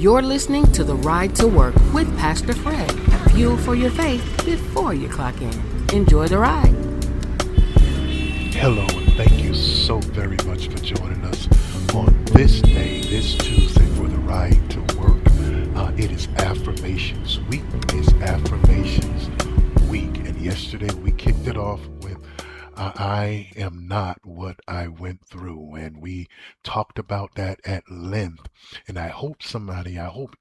You're listening to The Ride to Work with Pastor Fred. Fuel for your faith before you clock in. Enjoy the ride. Hello, and thank you so very much for joining us on this day, this Tuesday, for The Ride to Work. It is Affirmations Week. It's Affirmations Week. And yesterday we kicked it off with I am not what I went through. And we talked about that at length. And I hope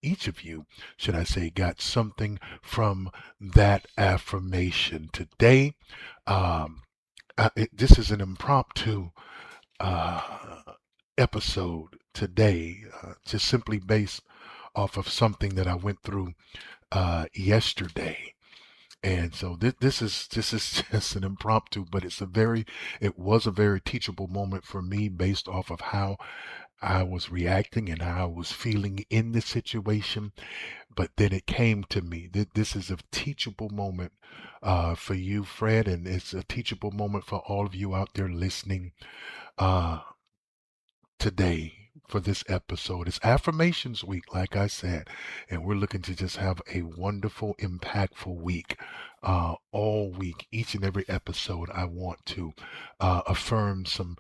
each of you, should I say, got something from that affirmation. Today, this is an impromptu uh, episode today, just simply based off of something that I went through yesterday. And so this is just an impromptu, but it was a very teachable moment for me based off of how I was reacting and how I was feeling in the situation. But then it came to me that this is a teachable moment for you, Fred, and it's a teachable moment for all of you out there listening uh, today for this episode. It's Affirmations Week, like I said, and we're looking to just have a wonderful, impactful week. All week, each and every episode, I want to affirm some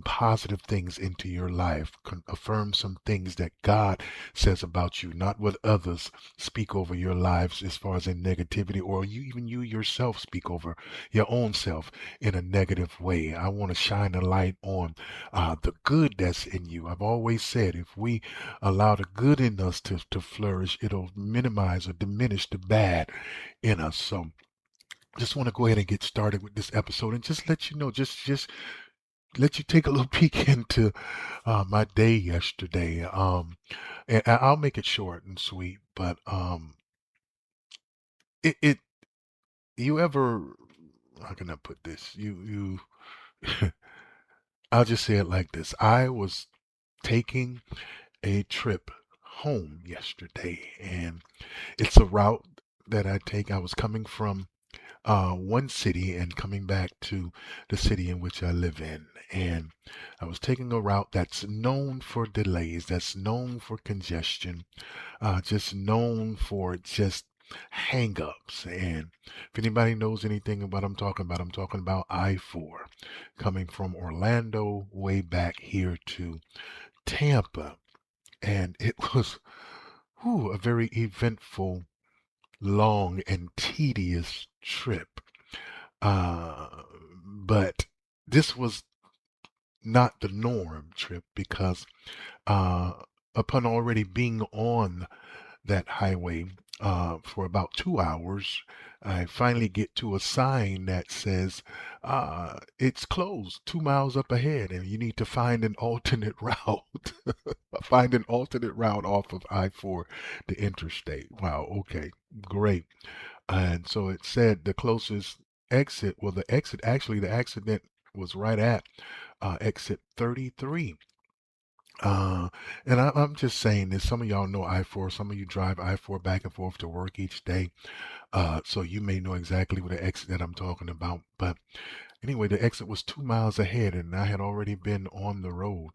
positive things into your life. Affirm some things that God says about you, not what others speak over your lives as far as in negativity, or even you yourself speak over your own self in a negative way. I want to shine a light on the good that's in you. I've always said if we allow the good in us to flourish, it'll minimize or diminish the bad in us. So just want to go ahead and get started with this episode and just let you know, just let you take a little peek into my day yesterday. And I'll make it short and sweet, but it you ever, how can I put this? I'll just say it like this. I was taking a trip home yesterday, and it's a route that I take. I was coming from one city and coming back to the city in which I live in. And I was taking a route that's known for delays, that's known for congestion, just known for just hang-ups. And if anybody knows anything about what I'm talking about I-4 coming from Orlando way back here to Tampa. And it was a very eventful, long, and tedious trip. Uh, but this was not the norm trip because uh, upon already being on that highway for about 2 hours, I finally get to a sign that says it's closed 2 miles up ahead and you need to find an alternate route. Find an alternate route off of I-4, the interstate. Wow, okay, great. And so it said the closest exit, well, the accident was right at exit 33. Uh, and I'm just saying this. Some of y'all know I-4. Some of you drive I-4 back and forth to work each day. So you may know exactly what the exit that I'm talking about. But anyway, the exit was 2 miles ahead, and I had already been on the road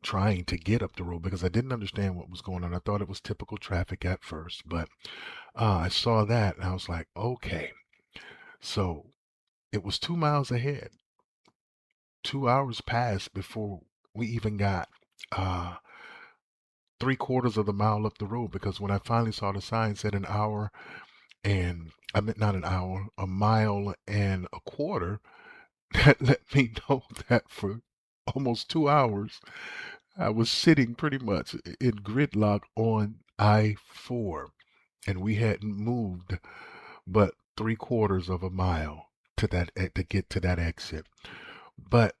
trying to get up the road because I didn't understand what was going on. I thought it was typical traffic at first, but I saw that and I was like, okay. So it was 2 miles ahead. 2 hours passed before we even got uh, 3/4 of the mile up the road because when I finally saw the sign said an hour and I meant not an hour, a mile and a quarter, that let me know that for almost 2 hours I was sitting pretty much in gridlock on I-4 and we hadn't moved but 3/4 of a mile to get to that exit. But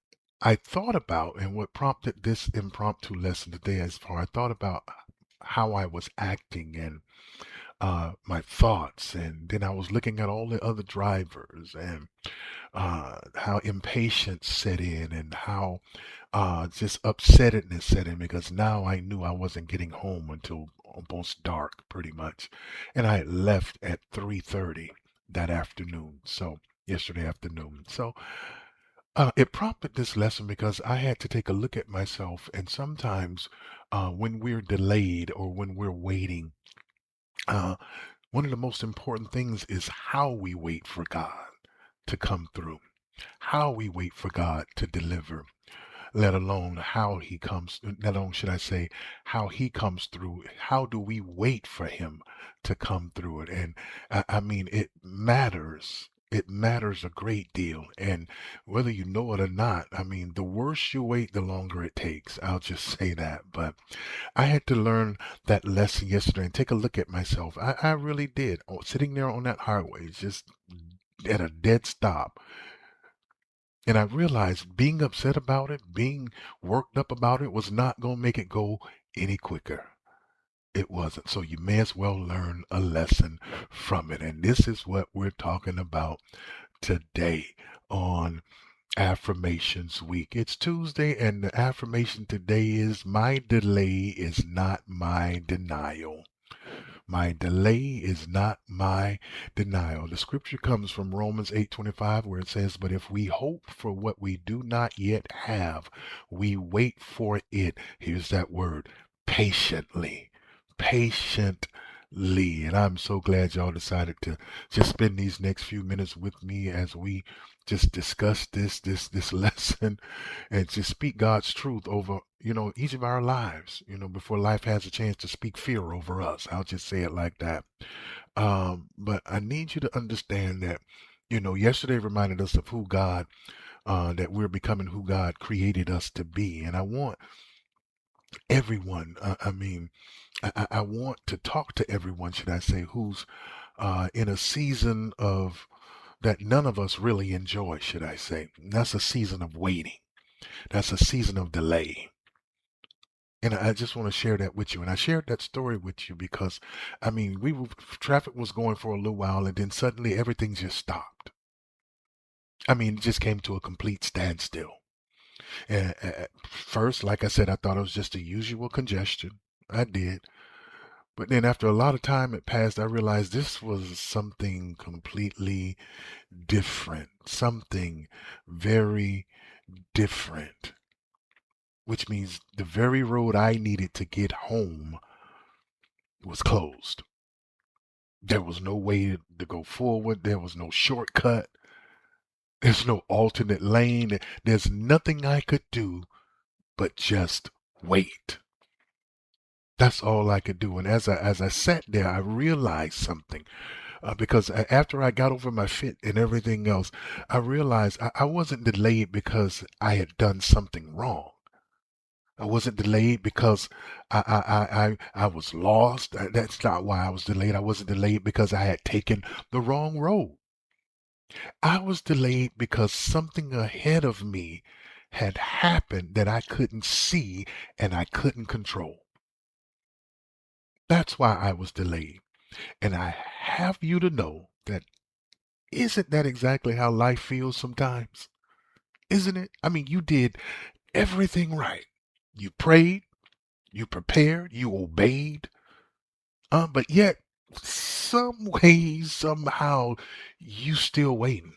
I thought about, and what prompted this impromptu lesson today as far, I thought about how I was acting and my thoughts, and then I was looking at all the other drivers and how impatience set in and how just upsettedness set in because now I knew I wasn't getting home until almost dark pretty much. And I had left at 3:30 that afternoon. So yesterday afternoon. So It prompted this lesson because I had to take a look at myself, and sometimes when we're delayed or when we're waiting, uh, one of the most important things is how we wait for God to come through, how we wait for God to deliver, let alone how he comes, let alone should I say, how he comes through. How do we wait for him to come through it? And I mean, it matters. It matters a great deal. And whether you know it or not, I mean, the worse you wait, the longer it takes. I'll just say that. But I had to learn that lesson yesterday and take a look at myself. I really did. Oh, sitting there on that highway, just at a dead stop, and I realized being upset about it, being worked up about it, was not going to make it go any quicker. It wasn't. So you may as well learn a lesson from it. And this is what we're talking about today on Affirmations Week. It's Tuesday, and the affirmation today is: my delay is not my denial. My delay is not my denial. The scripture comes from Romans 8:25, where it says, "But if we hope for what we do not yet have, we wait for it." Here's that word: patiently. Patiently. And I'm so glad y'all decided to just spend these next few minutes with me as we just discuss this lesson and to speak God's truth over, each of our lives, before life has a chance to speak fear over us. I'll just say it like that. But I need you to understand that, yesterday reminded us of who God, that we're becoming who God created us to be. And I want everyone, I want to talk to everyone, should I say, who's in a season of that none of us really enjoy, should I say. And that's a season of waiting. That's a season of delay. And I just want to share that with you. And I shared that story with you because, traffic was going for a little while, and then suddenly everything just stopped. It just came to a complete standstill. And at first, like I said, I thought it was just the usual congestion. I did. But then after a lot of time had passed, I realized this was something completely different, something very different, which means the very road I needed to get home was closed. There was no way to go forward. There was no shortcut. There's no alternate lane. There's nothing I could do but just wait. That's all I could do. And as I sat there, I realized something. Because after I got over my fit and everything else, I realized I wasn't delayed because I had done something wrong. I wasn't delayed because I was lost. That's not why I was delayed. I wasn't delayed because I had taken the wrong road. I was delayed because something ahead of me had happened that I couldn't see and I couldn't control. That's why I was delayed. And I have you to know that isn't that exactly how life feels sometimes? Isn't it? You did everything right. You prayed, you prepared, you obeyed, but yet some way, somehow, you still waiting.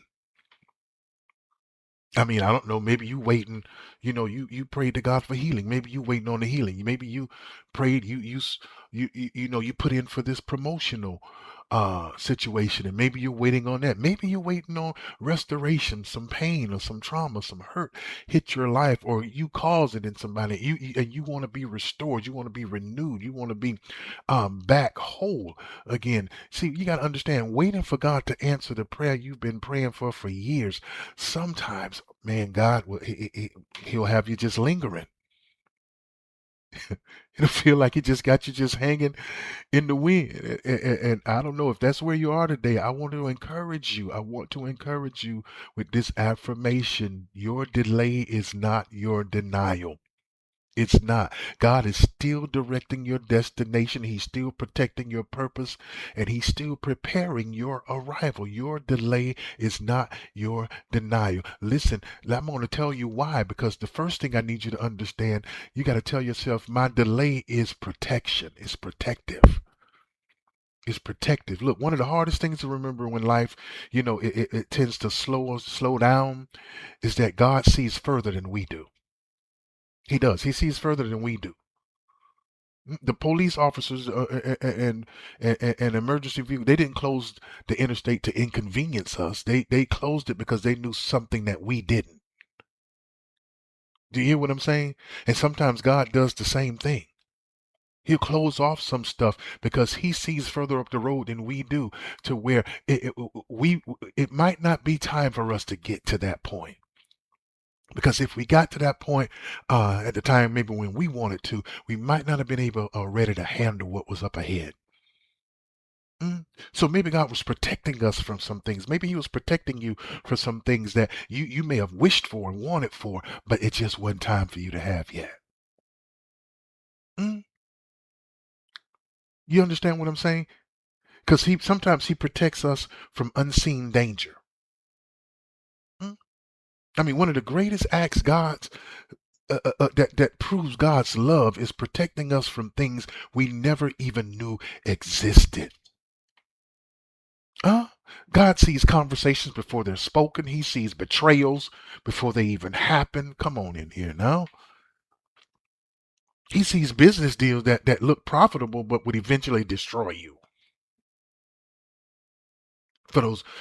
I don't know. Maybe you waiting. You prayed to God for healing. Maybe you waiting on the healing. Maybe you prayed. You put in for this promotional situation, and maybe you're waiting on that. Maybe you're waiting on restoration. Some pain or some trauma, some hurt hit your life, or you cause it in somebody. And you want to be restored. You want to be renewed. You want to be back whole again. See, you got to understand. Waiting for God to answer the prayer you've been praying for years. Sometimes, man, God will he'll have you just lingering. It'll feel like he just got you just hanging in the wind. And I don't know if that's where you are today. I want to encourage you. I want to encourage you with this affirmation. Your delay is not your denial. It's not. God is still directing your destination. He's still protecting your purpose, and He's still preparing your arrival. Your delay is not your denial. Listen, I'm going to tell you why, because the first thing I need you to understand, you got to tell yourself, my delay is protection. It's protective. Is protective. Look, one of the hardest things to remember when life, it tends to slow down, is that God sees further than we do. He does. He sees further than we do. The police officers and emergency vehicle, they didn't close the interstate to inconvenience us. They closed it because they knew something that we didn't. Do you hear what I'm saying? And sometimes God does the same thing. He'll close off some stuff because he sees further up the road than we do, to where it might not be time for us to get to that point. Because if we got to that point at the time, maybe when we wanted to, we might not have been able or ready to handle what was up ahead. So maybe God was protecting us from some things. Maybe he was protecting you for some things that you may have wished for and wanted for, but it just wasn't time for you to have yet. Mm, You understand what I'm saying? Because sometimes he protects us from unseen danger. Mm. I mean, one of the greatest acts that proves God's love is protecting us from things we never even knew existed. Uh, God sees conversations before they're spoken. He sees betrayals before they even happen. Come on in here now. He sees business deals that look profitable but would eventually destroy you. For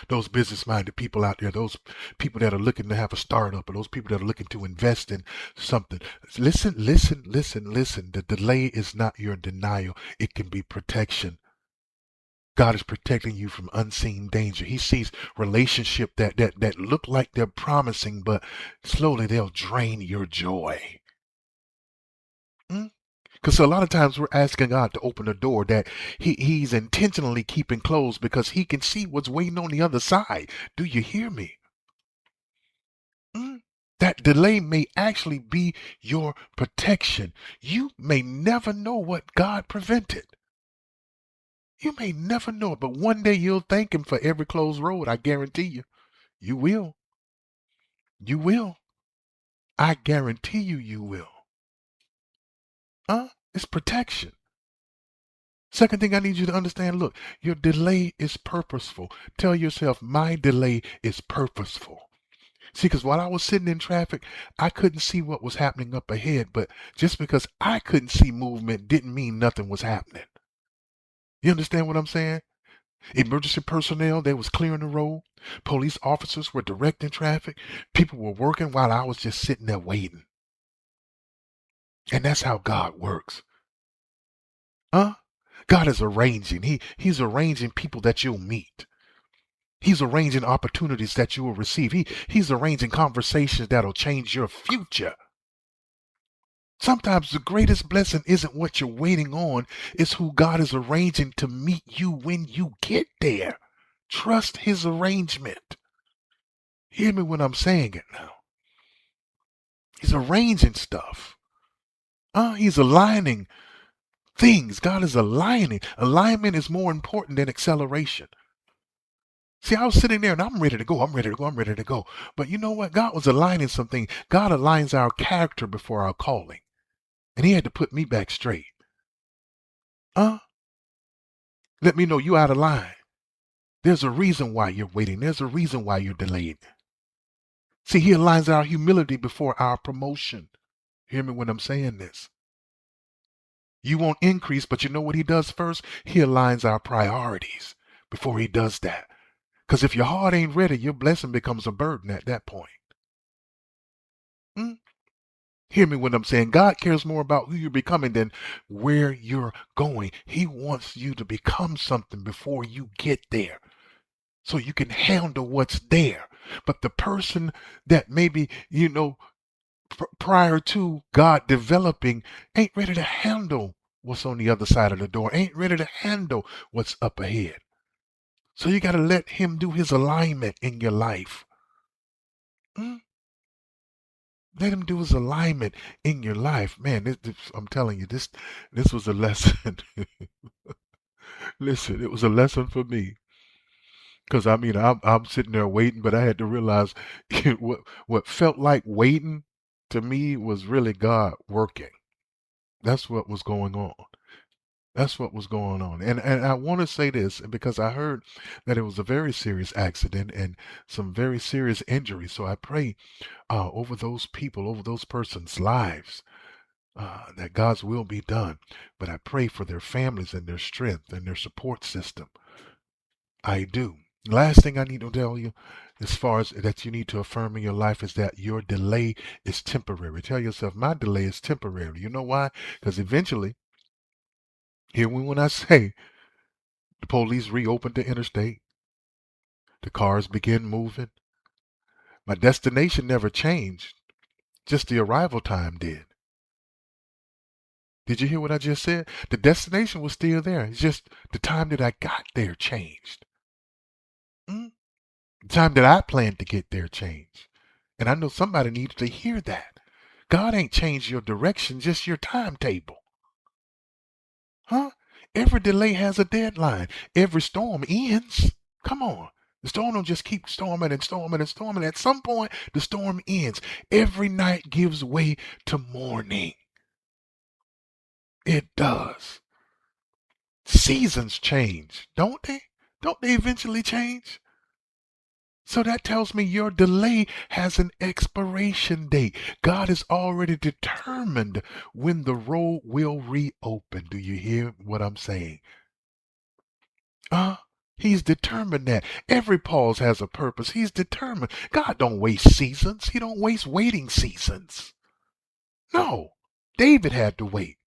those business minded people out there, those people that are looking to have a startup, or those people that are looking to invest in something. Listen, listen, listen, listen. The delay is not your denial. It can be protection. God is protecting you from unseen danger. He sees relationship that look like they're promising, but slowly they'll drain your joy. Because a lot of times we're asking God to open a door that he's intentionally keeping closed because he can see what's waiting on the other side. Do you hear me? Mm. That delay may actually be your protection. You may never know what God prevented. You may never know it, but one day you'll thank him for every closed road. I guarantee you. You will. You will. I guarantee you, you will. It's protection. Second thing I need you to understand, look, your delay is purposeful. Tell yourself, my delay is purposeful. See, because while I was sitting in traffic, I couldn't see what was happening up ahead, but just because I couldn't see movement didn't mean nothing was happening. You understand what I'm saying? Emergency personnel, they was clearing the road. Police officers were directing traffic. People were working while I was just sitting there waiting. And that's how God works. Huh? God is arranging. He's arranging people that you'll meet. He's arranging opportunities that you will receive. He's arranging conversations that'll change your future. Sometimes the greatest blessing isn't what you're waiting on, it's who God is arranging to meet you when you get there. Trust his arrangement. Hear me when I'm saying it now. He's arranging stuff. He's aligning things. God is aligning. Alignment is more important than acceleration. See, I was sitting there and I'm ready to go. I'm ready to go. I'm ready to go. But you know what? God was aligning something. God aligns our character before our calling. And he had to put me back straight. Huh? Let me know you out of line. There's a reason why you're waiting. There's a reason why you're delayed. See, he aligns our humility before our promotion. Hear me when I'm saying this. You won't increase, but you know what he does first? He aligns our priorities before he does that. Because if your heart ain't ready, your blessing becomes a burden at that point. Hmm? Hear me when I'm saying God cares more about who you're becoming than where you're going. He wants you to become something before you get there so you can handle what's there. But the person that maybe, prior to God developing ain't ready to handle what's on the other side of the door, ain't ready to handle what's up ahead. So you got to let him do his alignment in your life. Mm? Let him do his alignment in your life. Man, I'm telling you, this was a lesson. Listen, it was a lesson for me. Because I mean, I'm sitting there waiting, but I had to realize what felt like waiting to me was really God working. That's what was going on. That's what was going on. And I want to say this because I heard that it was a very serious accident and some very serious injuries. So I pray over those people, over those persons' lives, that God's will be done. But I pray for their families and their strength and their support system. I do. Last thing I need to tell you, as far as that you need to affirm in your life, is that your delay is temporary. Tell yourself, my delay is temporary. You know why? Because eventually, hear me when I say, the police reopened the interstate, the cars begin moving. My destination never changed, just the arrival time did. Did you hear what I just said? The destination was still there. It's just the time that I got there changed. Mm? The time that I planned to get there changed. And I know somebody needs to hear that. God ain't changed your direction, just your timetable. Huh? Every delay has a deadline. Every storm ends. Come on. The storm don't just keep storming and storming and storming. At some point, the storm ends. Every night gives way to morning. It does. Seasons change, don't they? Don't they eventually change? So that tells me your delay has an expiration date. God has already determined when the road will reopen. Do you hear what I'm saying? Uh, he's determined that. Every pause has a purpose. He's determined. God don't waste seasons. He don't waste waiting seasons. No. David had to wait.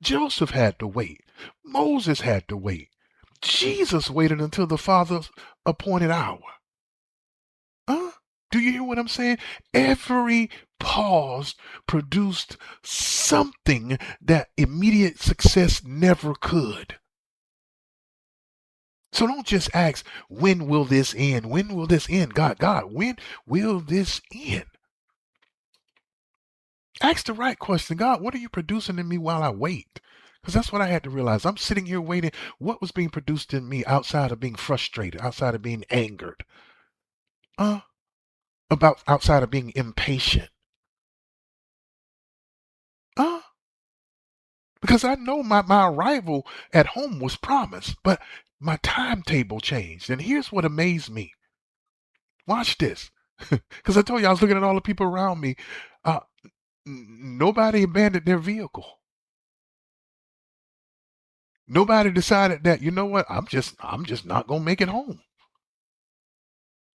Joseph had to wait. Moses had to wait. Jesus waited until the Father's appointed hour. Huh? Do you hear what I'm saying? Every pause produced something that immediate success never could. So don't just ask, when will this end? When will this end? God, when will this end? Ask the right question. God, what are you producing in me while I wait? Because that's what I had to realize. I'm sitting here waiting. What was being produced in me outside of being frustrated, outside of being angered? About outside of being impatient? Uh, because I know my arrival at home was promised, but my timetable changed. And here's what amazed me. Watch this. Because I told you I was looking at all the people around me. Uh, Nobody abandoned their vehicle. Nobody decided that, you know what, I'm just not gonna make it home.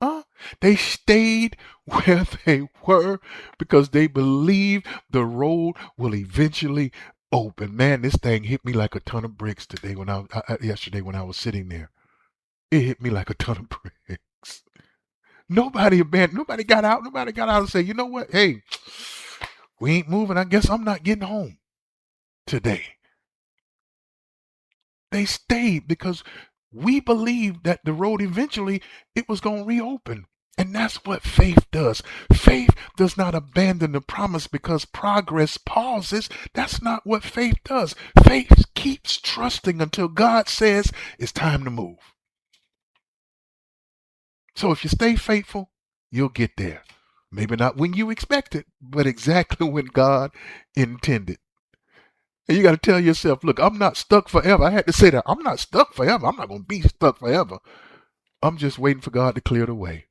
Huh? They stayed where they were because they believed the road will eventually open. Man, this thing hit me like a ton of bricks today yesterday when I was sitting there. It hit me like a ton of bricks. Nobody abandoned. Nobody got out. Nobody got out and said, you know what? Hey, we ain't moving. I guess I'm not getting home today. They stayed because we believed that the road eventually it was going to reopen. And that's what faith does. Faith does not abandon the promise because progress pauses. That's not what faith does. Faith keeps trusting until God says it's time to move. So if you stay faithful, you'll get there. Maybe not when you expect it, but exactly when God intended. And you got to tell yourself, look, I'm not stuck forever. I had to say that. I'm not stuck forever. I'm not going to be stuck forever. I'm just waiting for God to clear the way.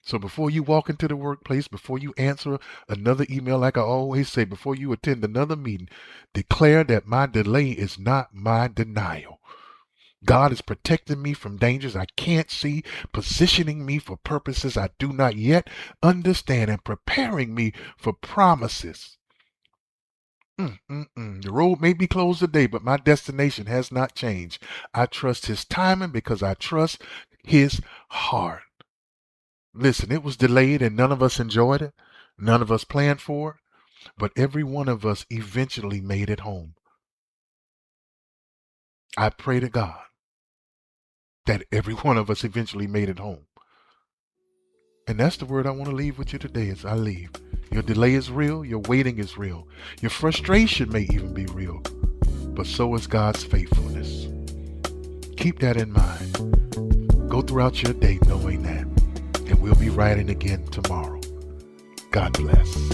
So before you walk into the workplace, before you answer another email, like I always say, before you attend another meeting, declare that my delay is not my denial. God is protecting me from dangers I can't see, positioning me for purposes I do not yet understand, and preparing me for promises. The road may be closed today, but my destination has not changed. I trust his timing because I trust his heart. Listen, it was delayed and none of us enjoyed it. None of us planned for it, but every one of us eventually made it home. I pray to God that every one of us eventually made it home. And that's the word I want to leave with you today as I leave. Your delay is real. Your waiting is real. Your frustration may even be real, but so is God's faithfulness. Keep that in mind. Go throughout your day knowing that. And we'll be riding again tomorrow. God bless.